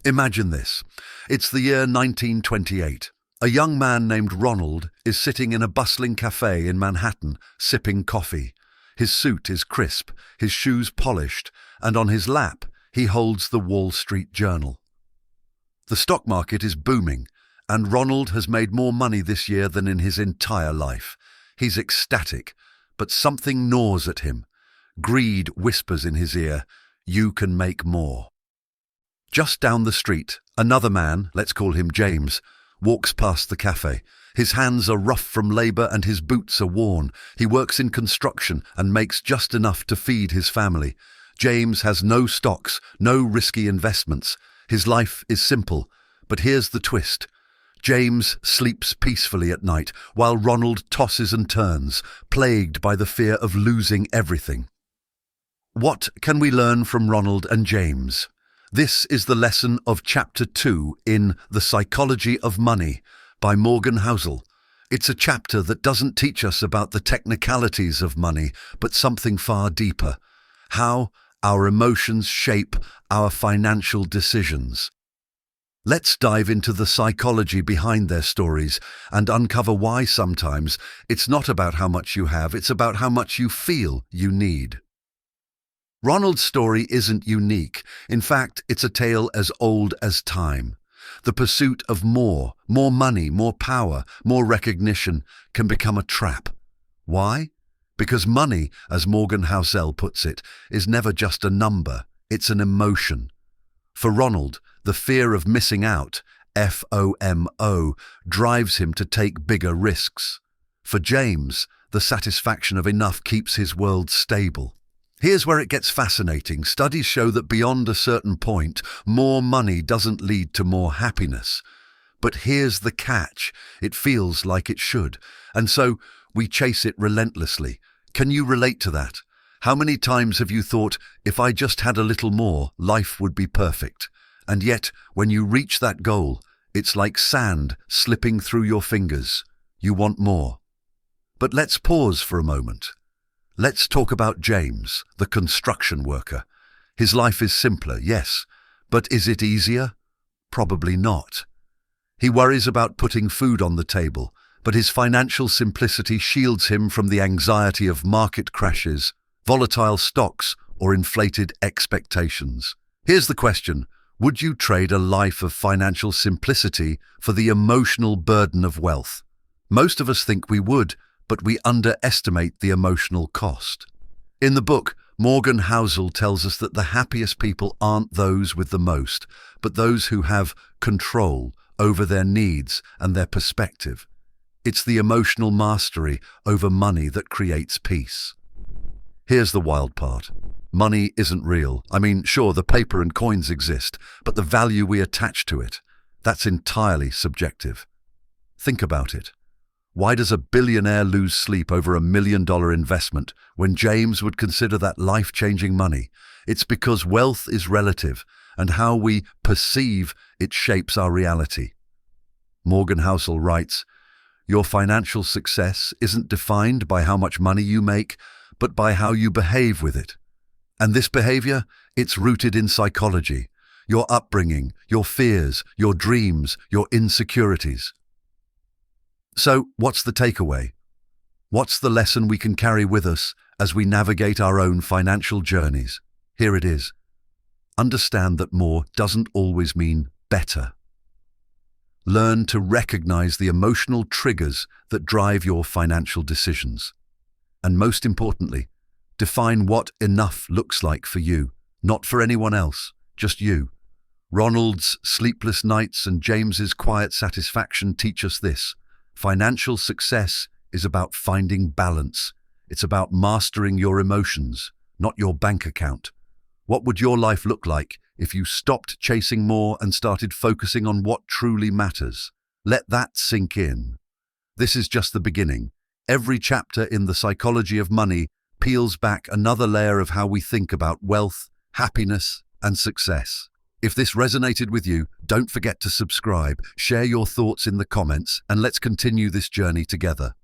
Imagine this. It's the year 1928. A young man named Ronald is sitting in a bustling cafe in Manhattan, sipping coffee. His suit is crisp, his shoes polished, and on his lap he holds the Wall Street Journal. The stock market is booming, and Ronald has made more money this year than in his entire life. He's ecstatic, but something gnaws at him. Greed whispers in his ear, "You can make more." Just down the street, another man, let's call him James, walks past the cafe. His hands are rough from labor and his boots are worn. He works in construction and makes just enough to feed his family. James has no stocks, no risky investments. His life is simple, but here's the twist. James sleeps peacefully at night, while Ronald tosses and turns, plagued by the fear of losing everything. What can we learn from Ronald and James? This is the lesson of Chapter 2 in The Psychology of Money by Morgan Housel. It's a chapter that doesn't teach us about the technicalities of money, but something far deeper. How our emotions shape our financial decisions. Let's dive into the psychology behind their stories and uncover why sometimes it's not about how much you have, it's about how much you feel you need. Ronald's story isn't unique. In fact, it's a tale as old as time. The pursuit of more money, more power, more recognition can become a trap. Why? Because money, as Morgan Housel puts it, is never just a number, it's an emotion. For Ronald, the fear of missing out, FOMO, drives him to take bigger risks. For James, the satisfaction of enough keeps his world stable. Here's where it gets fascinating. Studies show that beyond a certain point, more money doesn't lead to more happiness. But here's the catch. It feels like it should. And so we chase it relentlessly. Can you relate to that? How many times have you thought, if I just had a little more, life would be perfect? And yet, when you reach that goal, it's like sand slipping through your fingers. You want more. But let's pause for a moment. Let's talk about James, the construction worker. His life is simpler, yes, but is it easier? Probably not. He worries about putting food on the table, but his financial simplicity shields him from the anxiety of market crashes, volatile stocks, or inflated expectations. Here's the question. Would you trade a life of financial simplicity for the emotional burden of wealth? Most of us think we would, but we underestimate the emotional cost. In the book, Morgan Housel tells us that the happiest people aren't those with the most, but those who have control over their needs and their perspective. It's the emotional mastery over money that creates peace. Here's the wild part. Money isn't real. I mean, sure, the paper and coins exist, but the value we attach to it, that's entirely subjective. Think about it. Why does a billionaire lose sleep over $1 million investment when James would consider that life-changing money? It's because wealth is relative, and how we perceive it shapes our reality. Morgan Housel writes, "Your financial success isn't defined by how much money you make, but by how you behave with it. And this behavior, it's rooted in psychology, your upbringing, your fears, your dreams, your insecurities." So, what's the takeaway? What's the lesson we can carry with us as we navigate our own financial journeys? Here it is. Understand that more doesn't always mean better. Learn to recognize the emotional triggers that drive your financial decisions. And most importantly, define what enough looks like for you, not for anyone else, just you. Ronald's sleepless nights and James's quiet satisfaction teach us this. Financial success is about finding balance. It's about mastering your emotions, not your bank account. What would your life look like if you stopped chasing more and started focusing on what truly matters? Let that sink in. This is just the beginning. Every chapter in The Psychology of Money peels back another layer of how we think about wealth, happiness, and success. If this resonated with you, don't forget to subscribe, share your thoughts in the comments, and let's continue this journey together.